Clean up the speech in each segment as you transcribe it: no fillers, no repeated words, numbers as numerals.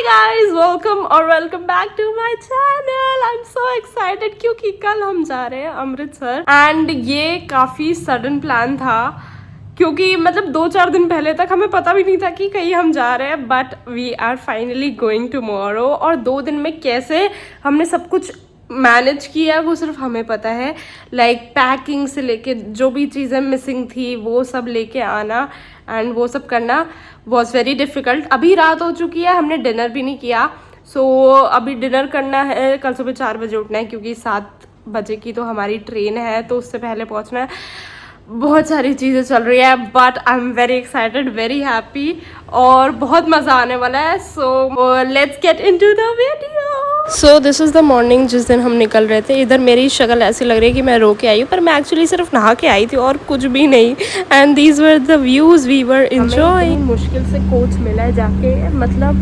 Guys welcome और welcome back to my channel. I am so excited क्योंकि कल हम जा रहे हैं अमृतसर एंड ये काफ़ी सडन प्लान था क्योंकि मतलब 2-4 दिन पहले तक हमें पता भी नहीं था कि कहीं हम जा रहे हैं, but we are finally going tomorrow. और 2 दिन में कैसे हमने सब कुछ मैनेज किया वो सिर्फ हमें पता है। लाइक पैकिंग से लेके जो भी चीज़ें मिसिंग थी वो सब लेके आना एंड वो सब करना वॉज वेरी डिफ़िकल्ट। अभी रात हो चुकी है, हमने डिनर भी नहीं किया। सो अभी डिनर करना है, कल सुबह 4 बजे उठना है क्योंकि 7 बजे की तो हमारी ट्रेन है, तो उससे पहले पहुंचना है। बहुत सारी चीज़ें चल रही है but I am very excited, very happy और बहुत मज़ा आने वाला है। So let's get into the video. So this is the morning जिस दिन हम निकल रहे थे। इधर मेरी शक्ल ऐसी लग रही है कि मैं रो के आई हूँ, पर मैं एक्चुअली सिर्फ नहा के आई थी और कुछ भी नहीं। And these were the views we were enjoying. मुश्किल से कोच मिला है जाके, मतलब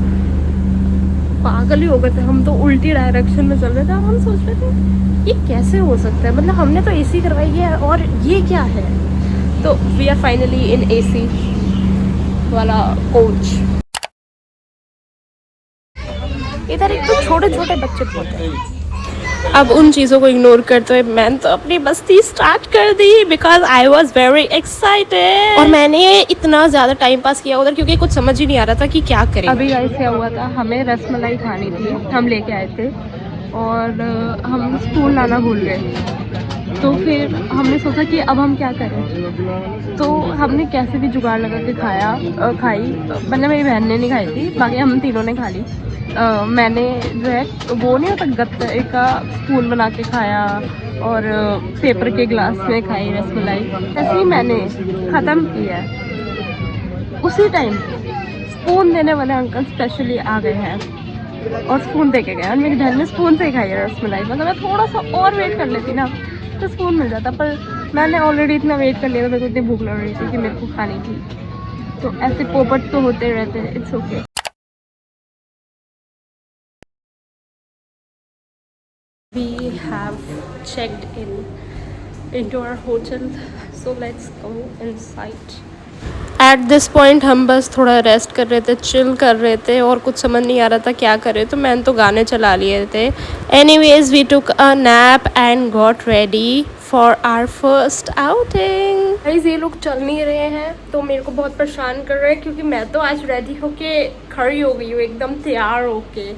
पागल ही हो गए थे हम, तो उल्टी डायरेक्शन में चल रहे थे और हम सोच रहे थे ये कैसे हो सकता है, मतलब हमने तो एसी करवाई है और ये क्या है। तो we are finally in AC वाला कोच। इधर एक तो छोटे छोटे बच्चे बहुत हैं। अब उन चीज़ों को इग्नोर करते हुए मैंने तो अपनी मस्ती स्टार्ट कर दी because I was very excited. और मैंने इतना ज़्यादा टाइम पास किया उधर क्योंकि कुछ समझ ही नहीं आ रहा था कि क्या करें। अभी ऐसे हुआ था, हमें रसमलाई खानी थी, हम लेके आए थे और हम स्पून लाना भूल गए। तो फिर हमने सोचा कि अब हम क्या करें, तो हमने कैसे भी जुगाड़ लगा के खाई। मतलब मेरी बहन ने नहीं खाई थी, बाकी हम तीनों ने खा ली। मैंने जो है वो नहीं होता गत्ते का स्पून बना के खाया और पेपर के ग्लास में खाई रसमलाई। ऐसे ही मैंने ख़त्म किया है। उसी टाइम स्पून देने वाले अंकल स्पेशली आ गए हैं और स्पून दे के गए और मेरी बहन ने स्पून से ही खाई है रसमलाई। मतलब मैं थोड़ा सा और वेट कर लेती ना तो स्पून मिल जाता, पर मैंने ऑलरेडी इतना वेट कर लिया था, मेरे को इतनी भूख लग रही थी कि मेरे को खानी थी। तो ऐसे पोपट तो होते रहते हैं, it's okay. We have checked into our hotel, so let's go inside. At this point हम बस थोड़ा रेस्ट कर रहे थे, चिल कर रहे थे और कुछ समझ नहीं आ रहा था क्या करें, तो मैंने तो गाने चला लिए थे। Anyways we took a nap and got ready for our first outing. Guys ये लोग चल नहीं रहे हैं तो मेरे को बहुत परेशान कर रहे हैं क्योंकि मैं तो आज रेडी होके खड़ी हो गई हूँ, एकदम तैयार होके।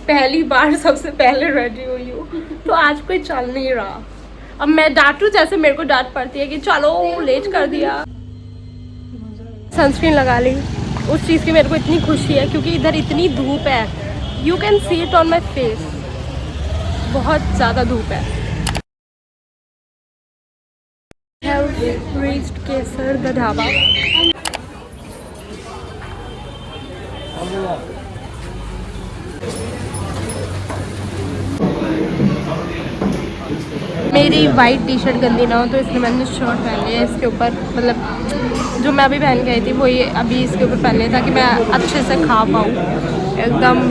पहली बार सबसे पहले रेडी हुई हूँ, तो आज कोई चल नहीं रहा। अब मैं डांटू जैसे मेरे को डांट पड़ती है कि चलो लेट कर दिया। सनस्क्रीन लगा ली, उस चीज़ की मेरे को इतनी खुशी है क्योंकि इधर इतनी धूप है। You can see it on my face, बहुत ज़्यादा धूप है। Have reached Kesar the dhaba. मेरी वाइट टी शर्ट गंदी ना हो तो इसलिए मैंने शर्ट पहन लिया है इसके ऊपर, मतलब जो मैं अभी पहन के आई थी वो ये अभी इसके ऊपर पहन लिया ताकि मैं अच्छे से खा पाऊँ एकदम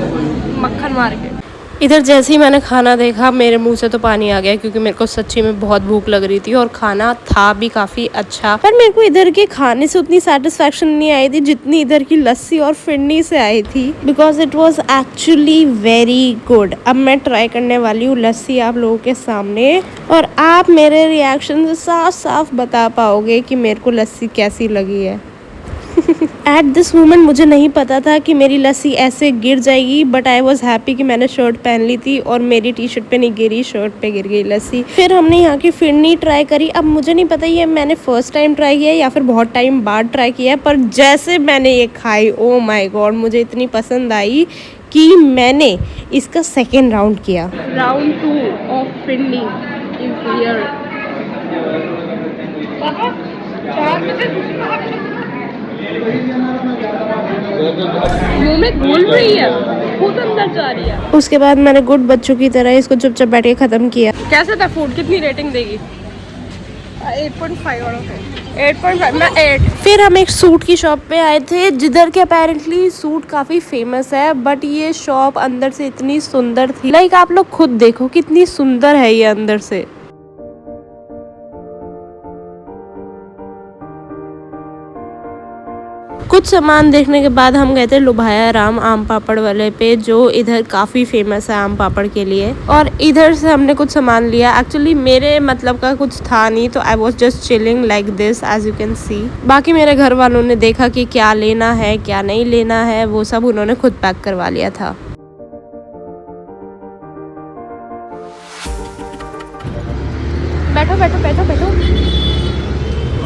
मक्खन मार के। इधर जैसे ही मैंने खाना देखा मेरे मुंह से तो पानी आ गया क्योंकि मेरे को सच्ची में बहुत भूख लग रही थी और खाना था भी काफ़ी अच्छा। पर मेरे को इधर के खाने से उतनी सेटिस्फैक्शन नहीं आई थी जितनी इधर की लस्सी और फिरनी से आई थी, because it was actually very good. अब मैं ट्राई करने वाली हूँ लस्सी आप लोगों के सामने और आप मेरे रिएक्शन से साफ साफ बता पाओगे कि मेरे को लस्सी कैसी लगी है। एट दिस मोमेंट मुझे नहीं पता था कि मेरी लस्सी ऐसे गिर जाएगी, बट आई वॉज हैप्पी कि मैंने शर्ट पहन ली थी और मेरी टी शर्ट पे नहीं गिरी, शर्ट पे गिर गई लस्सी। फिर हमने यहाँ की फिरनी ट्राई करी। अब मुझे नहीं पता ये मैंने फर्स्ट टाइम ट्राई किया या फिर बहुत टाइम बाद ट्राई किया, पर जैसे मैंने ये खाई ओ माई गॉड मुझे इतनी पसंद आई कि मैंने इसका सेकेंड राउंड किया। Round 2 of phirni is here. मुंह में घुल रही है, खुद अंदर जा रही है। उसके बाद मैंने गुड बच्चों की तरह इसको चुपचाप बैठ के खत्म किया। कैसे था फूड, कितनी रेटिंग देगी? 8.5 आउट ऑफ 8.5 मैं 8। फिर हम एक सूट की शॉप पे आए थे जिधर के अपेरेंटली सूट काफ़ी फेमस है, बट ये शॉप अंदर से इतनी सुंदर थी। लाइक आप लोग खुद देखो कितनी सुंदर है ये अंदर से। कुछ सामान देखने के बाद हम गए थे लुभाया राम आम पापड़ वाले पे, जो इधर काफ़ी फेमस है आम पापड़ के लिए। और इधर से हमने कुछ सामान लिया। एक्चुअली मेरे मतलब का कुछ था नहीं, तो I was just chilling like this as you can see. बाकी मेरे घर वालों ने देखा कि क्या लेना है क्या नहीं लेना है, वो सब उन्होंने खुद पैक करवा लिया था। बैठो बैठो बैठो बैठो।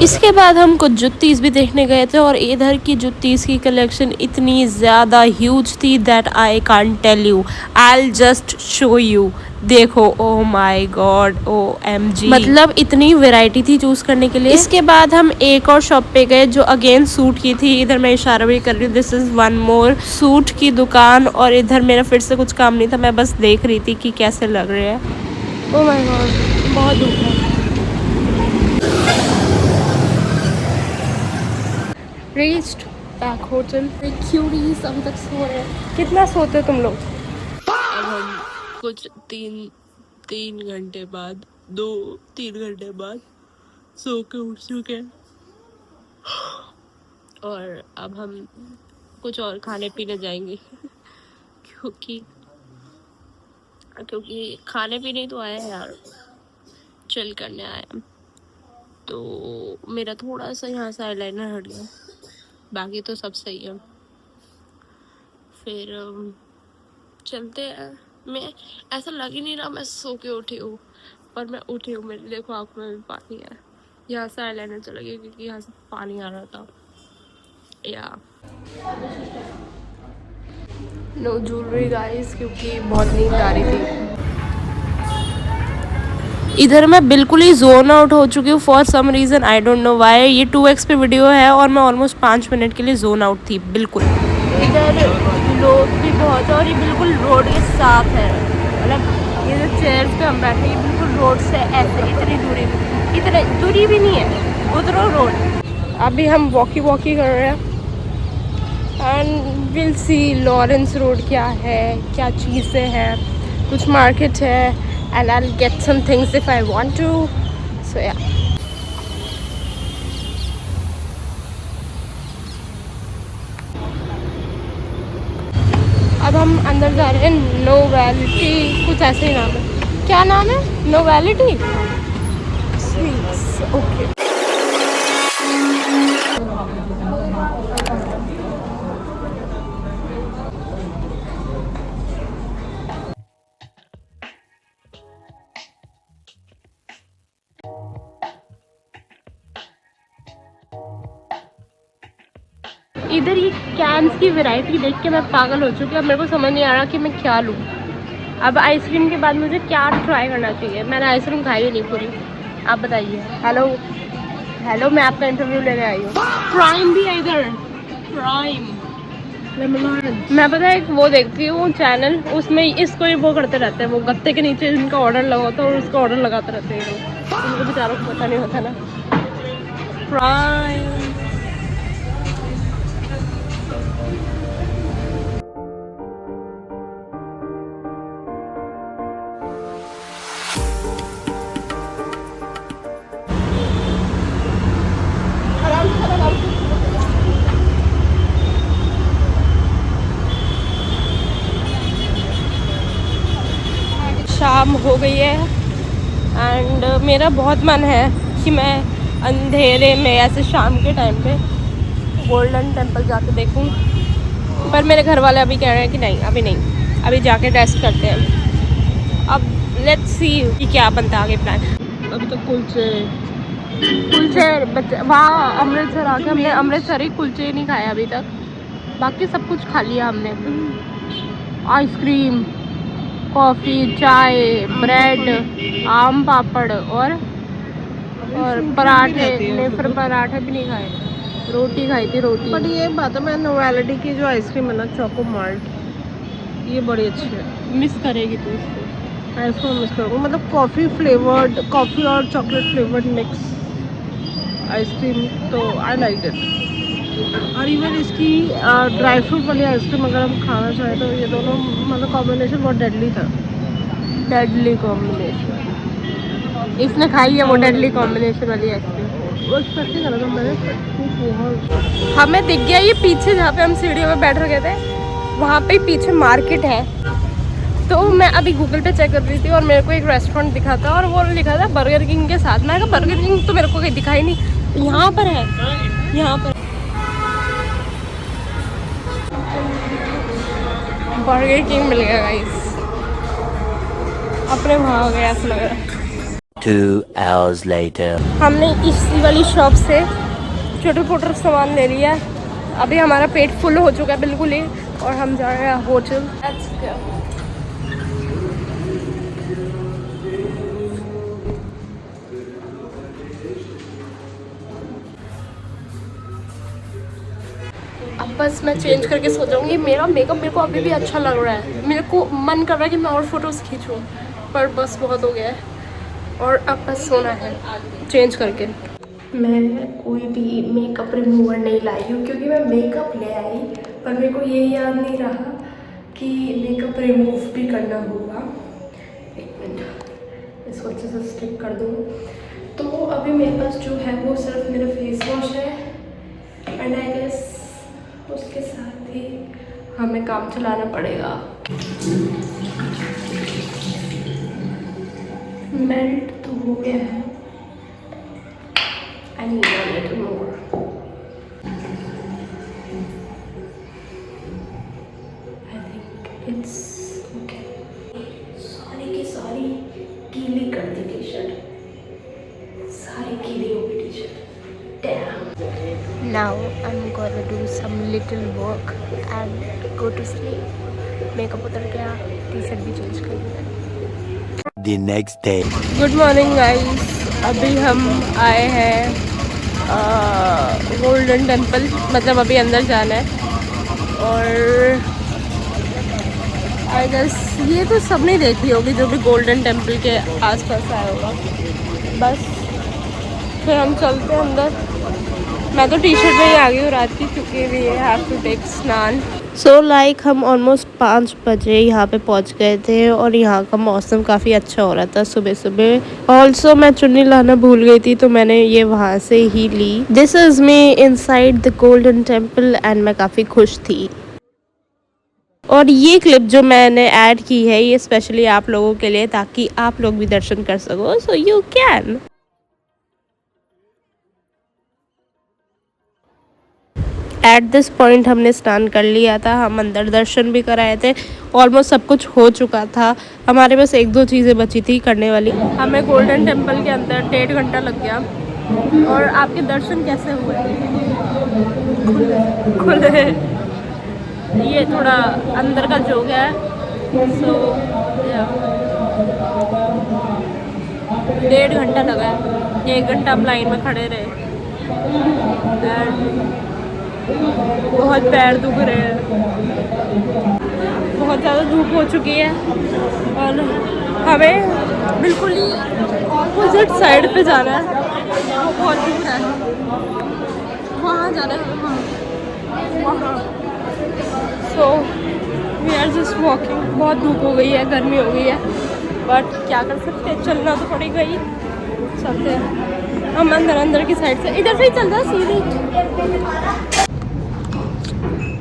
इसके बाद हम कुछ जुत्तीस भी देखने गए थे, और इधर की जुत्तीस की कलेक्शन इतनी ज़्यादा ह्यूज थी that I can't tell you, I will just show you. देखो, ओ माय गॉड, OMG, मतलब इतनी वैरायटी थी चूज करने के लिए। इसके बाद हम एक और शॉप पे गए जो अगेन सूट की थी। इधर मैं इशारा भी कर रही हूँ, this is one more suit की दुकान। और इधर मेरा फिर से कुछ काम नहीं था, मैं बस देख रही थी कि कैसे लग रहे हैं। ओ माय गॉड, बहुत धूप है। Reached back hotel. क्यूरीज अभी तक सो रहे हैं। कितना सोते हो तुम लोग? अब हम कुछ तीन घंटे बाद 2-3 घंटे बाद सो के उठ चुके हैं, और अब हम कुछ और खाने पीने जाएंगे क्योंकि खाने पीने तो आए हैं यार, चिल करने आए हैं। तो मेरा थोड़ा सा यहाँ से आईलाइनर हट गया, बाकी तो सब सही है। फिर चलते हैं। मैं ऐसा लग ही नहीं रहा मैं सो के उठी हूँ, पर मैं उठी हूँ। मेरे देखो आँख में भी पानी है। यहाँ से आईलाइनर चला गया क्योंकि यहाँ से पानी आ रहा था। या नो ज्वेलरी गाइस, क्योंकि बहुत नींद आ रही थी। इधर मैं बिल्कुल ही जोन आउट हो चुकी हूँ for some reason, I don't know why. ये 2x पे वीडियो है और मैं ऑलमोस्ट 5 मिनट के लिए जोन आउट थी बिल्कुल। इधर लोग भी बहुत है और ये बिल्कुल रोड के साथ है। मतलब ये जो चेयर्स पे हम बैठे हैं बिल्कुल रोड से ऐसे इतनी दूरी भी नहीं है, उधरो रोड। अभी हम वॉकी कर रहे हैं and will see Lawrence road क्या है, क्या चीज़ें हैं, कुछ मार्केट है, and I'll get some things if I want to. So yeah. अब हम अंदर जा रहे हैं। नोवेलिटी कुछ ऐसे ही नाम है। क्या नाम है? Novelty sweets. ओके। इधर ये कैंस की वैरायटी देख के मैं पागल हो चुकी हूँ। मेरे को समझ नहीं आ रहा कि मैं क्या लूँ। अब आइसक्रीम के बाद मुझे क्या ट्राई करना चाहिए? मैंने आइसक्रीम खाई ही नहीं पूरी। आप बताइए। हेलो, मैं आपका इंटरव्यू लेने आई हूँ। प्राइम भी है इधर, प्राइम। मैं पता है एक वो देखती हूँ चैनल, उसमें इसको ही वो करते रहते हैं, वो गत्ते के नीचे इनका ऑर्डर लगा होता है और उसका ऑर्डर लगाते रहते हैं लोग। उनको बेचारों को पता नहीं होता ना। प्राइम। शाम हो गई है एंड मेरा बहुत मन है कि मैं अंधेरे में ऐसे शाम के टाइम पे गोल्डन टेम्पल जाके देखूं, पर मेरे घर वाले अभी कह रहे हैं कि नहीं, अभी जाके रेस्ट करते हैं। अब लेट्स सी कि क्या बनता है आगे प्लान। अभी तो कुलचे वहाँ अमृतसर आके हमने अमृतसरी कुलचे नहीं खाए अभी तक, बाकी सब कुछ खा लिया हमने। आइसक्रीम, कॉफ़ी, चाय, ब्रेड, आम पापड़ और पराठे। नहीं, फिर पराठे भी नहीं खाए, रोटी खाई थी, रोटी। बट ये बात है, मैं नोवेलिटी की जो आइसक्रीम है ना, चोको माल्ट, ये बड़ी अच्छी है। मिस करेगी तो इसको। आइसक्रीम मिस करूँगा, मतलब कॉफ़ी फ्लेवर्ड, कॉफ़ी और चॉकलेट फ्लेवर्ड मिक्स आइसक्रीम, तो आई लाइक इट। और इवन इसकी ड्राई फ्रूट वाली आइसक्रीम अगर हम खाना चाहें तो ये दोनों मतलब कॉम्बिनेशन बहुत डेडली था। Deadly combination. इसने खाई है वो डेडली कॉम्बिनेशन वाली आइसक्रीम। वो एक्सपेक्ट नहीं करा था मैंने, बहुत। हमें दिख गया ये पीछे जहाँ पे हम सीढ़ियों में बैठ रखे थे, वहाँ पे पीछे मार्केट है। तो मैं अभी गूगल पे चेक कर रही थी और मेरे को एक रेस्टोरेंट दिखा था और वो लिखा था बर्गर किंग के साथ। मैं कहा बर्गर किंग तो मेरे को कहीं दिखाई नहीं, यहाँ पर है, यहाँ पर बर्गर किंग मिल गया गाइस। अपने वहाँ हो गया ऐसा लग रहा है। 2 hours later. हमने इसी वाली शॉप से छोटे छोटे सामान ले लिया। अभी हमारा पेट फुल हो चुका है बिल्कुल ही, और हम जा रहे हैं होटल। अब बस मैं चेंज करके सो जाऊंगी। मेरा मेकअप मेरे को अभी भी अच्छा लग रहा है, मेरे को मन कर रहा है कि मैं और फोटोज़ खींचूं, पर बस बहुत हो गया है और अब बस सोना है चेंज करके। मैं कोई भी मेकअप रिमूवर नहीं लाई हूँ क्योंकि मैं मेकअप ले आई, पर मेरे को ये याद नहीं रहा कि मेकअप रिमूव भी करना होगा। एक मिनट, इसको अच्छे से स्टिक कर दूँ। तो अभी मेरे पास जो है वो सिर्फ मेरा फेस वॉश है, एंड आई गेस उसके साथ ही हमें काम चलाना पड़ेगा। मेल्ट तो हो गया है, I need a little more. I think it's okay. सारी की सारी गीली कर दी टी शर्ट, सारी गीली हो गई T shirt. Now I'm gonna do some little work and go to sleep. Makeup उतर गया, टी शर्ट भी चेंज कर दिया। The next day. Good morning guys. अभी हम आए हैं गोल्डन टेम्पल, मतलब अभी अंदर जाना है। और आई गेस ये तो सबने देखी होगी जो भी गोल्डन टेम्पल के आसपास आया होगा। बस फिर हम चलते हैं अंदर। मैं तो टी शर्ट में ही आ गई हूँ रात की, क्योंकि वी हैव टू टेक स्नान। सो लाइक हम ऑलमोस्ट 5 बजे यहाँ पे पहुँच गए थे और यहाँ का मौसम काफ़ी अच्छा हो रहा था सुबह सुबह। ऑल्सो मैं चुन्नी लाना भूल गई थी, तो मैंने ये वहाँ से ही ली। This is me inside the Golden Temple and मैं काफ़ी खुश थी। और ये क्लिप जो मैंने ऐड की है ये स्पेशली आप लोगों के लिए, ताकि आप लोग भी दर्शन कर सको, so you can. At this point हमने स्नान कर लिया था, हम अंदर दर्शन भी कराए थे, ऑलमोस्ट सब कुछ हो चुका था। हमारे बस 1-2 चीज़ें बची थी करने वाली। हमें गोल्डन टेम्पल के अंदर 1.5 घंटा लग गया। और आपके दर्शन कैसे हुए? खुले। ये थोड़ा अंदर का जोग है, सो 1.5 घंटा लगा है। 1 घंटा हम लाइन में खड़े रहे एंड बहुत पैर दुख रहे हैं, बहुत ज़्यादा धूप हो चुकी है और हमें बिल्कुल ही ऑपोजिट साइड पे जाना है। वो बहुत दूर है, वहाँ जाना है, वहाँ। So we are just walking. बहुत धूप हो गई है, गर्मी हो गई है, बट क्या कर सकते हैं, चलना तो पड़ेगा ही। चलते हैं हम अंदर की साइड से, इधर से ही चलता है सीधे।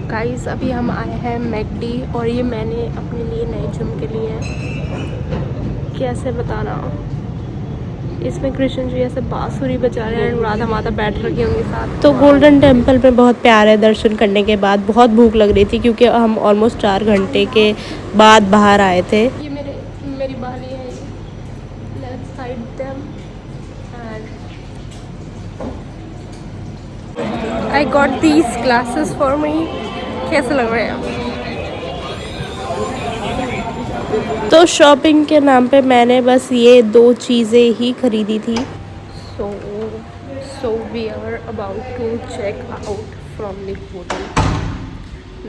गाइस अभी हम आए हैं मैकडी और ये मैंने अपने लिए नए झुमके लिए हैं। कैसे बताना, इसमें कृष्ण जी ऐसे बांसुरी बजा रहे हैं, राधा माता बैठ रखी होंगी साथ। तो गोल्डन टेम्पल में बहुत प्यारे दर्शन करने के बाद बहुत भूख लग रही थी, क्योंकि हम ऑलमोस्ट 4 घंटे के बाद बाहर आए थे। ये मेरी बाली है, let's hide them and I got these glasses for me. कैसे लग रहे हैं? तो शॉपिंग के नाम पे मैंने बस ये 2 चीज़ें ही खरीदी थी। So we are about to check out from the hotel.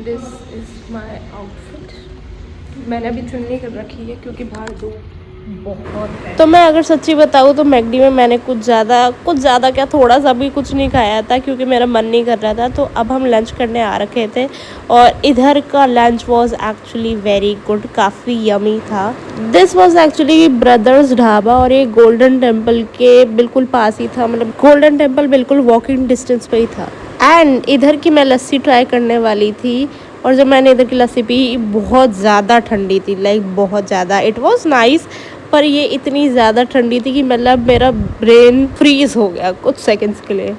This is my outfit. मैंने अभी चुन्नी कर रखी है क्योंकि बाहर धूप बहुत है। तो मैं अगर सच्ची बताऊँ तो मैकडी में मैंने कुछ ज़्यादा क्या, थोड़ा सा भी कुछ नहीं खाया था क्योंकि मेरा मन नहीं कर रहा था। तो अब हम लंच करने आ रखे थे और इधर का lunch was actually very good, काफ़ी यमी था। This was actually brothers dhaba और ये गोल्डन टेम्पल के बिल्कुल पास ही था, मतलब गोल्डन टेम्पल बिल्कुल वॉकिंग डिस्टेंस पे ही था। एंड इधर की मैं लस्सी ट्राई करने वाली थी और जब मैंने इधर की लस्सी पी बहुत ज़्यादा ठंडी थी, लाइक बहुत ज़्यादा। इट वाज नाइस, पर ये इतनी ज़्यादा ठंडी थी कि मतलब मेरा ब्रेन फ्रीज हो गया कुछ सेकंड्स के लिए।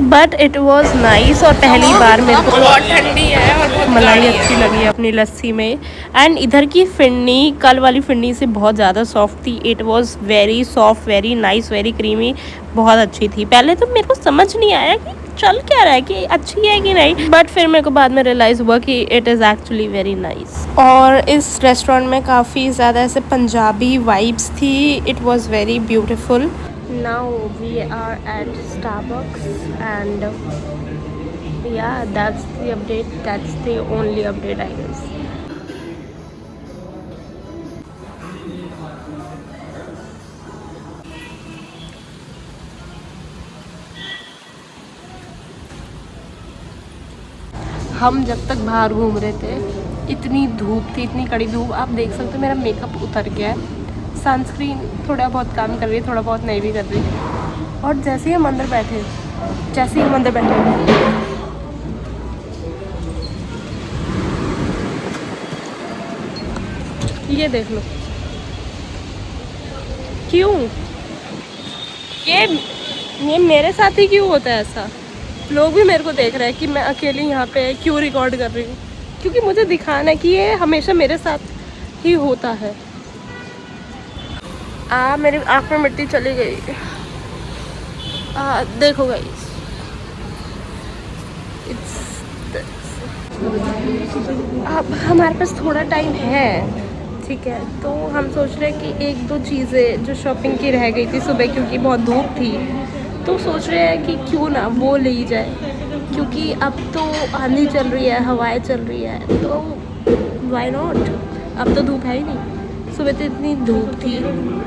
बट इट वॉज नाइस और पहली बार मेरे को बहुत ठंडी है और बहुत मलाई अच्छी लगी अपनी लस्सी में। एंड इधर की फिरनी कल वाली फिरनी से बहुत ज़्यादा सॉफ्ट थी। It was very soft, very nice, very creamy, बहुत अच्छी थी। पहले तो मेरे को समझ नहीं आया कि चल क्या रहा है, कि अच्छी है कि नहीं, बट फिर मेरे को बाद में रियलाइज़ हुआ कि it is actually very nice. और इस रेस्टोरेंट में काफ़ी ज़्यादा ऐसे पंजाबी वाइब्स थी। It was very beautiful. Now we are at Starbucks and yeah, that's the update. That's the only update I guess. हम जब तक बाहर घूम रहे थे इतनी धूप थी, इतनी कड़ी धूप, आप देख सकते हो मेरा मेकअप उतर गया है। सनस्क्रीन थोड़ा बहुत काम कर रही है, थोड़ा बहुत नहीं भी कर रही। और जैसे ही हम अंदर बैठे ये देख लो, क्यों ये मेरे साथ ही क्यों होता है ऐसा? लोग भी मेरे को देख रहे हैं कि मैं अकेली यहाँ पे क्यों रिकॉर्ड कर रही हूँ, क्योंकि मुझे दिखाना है कि ये हमेशा मेरे साथ ही होता है। मेरी आँख में मिट्टी चली गई। देखो गाइस, अब हमारे पास थोड़ा टाइम है, ठीक है, तो हम सोच रहे हैं कि एक दो चीज़ें जो शॉपिंग की रह गई थी सुबह क्योंकि बहुत धूप थी, तो सोच रहे हैं कि क्यों ना वो ले जाए, क्योंकि अब तो आंधी चल रही है, हवाएं चल रही है, तो व्हाई नॉट। अब तो धूप है ही नहीं। सुबह तो इतनी धूप थी,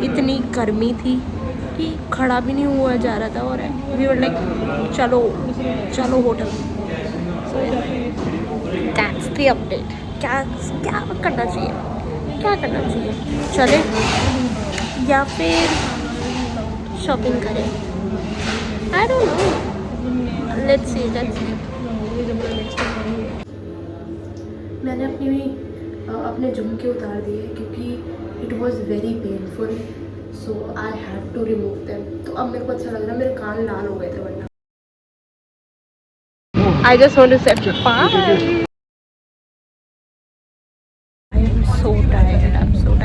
इतनी गर्मी थी कि खड़ा भी नहीं हुआ जा रहा था। और वी वर लाइक चलो चलो hotel. So that's the update. क्या क्या करना चाहिए, क्या करना चाहिए, चले या फिर शॉपिंग करें? I don't know, let's see. मैंने अपने झुमके उतार दिए क्योंकि it was very painful, so I have to remove them. तो अब मेरे को अच्छा लग रहा है, मेरे कान लाल हो गए थे वरना। I just want to say bye. I am so tired. I'm so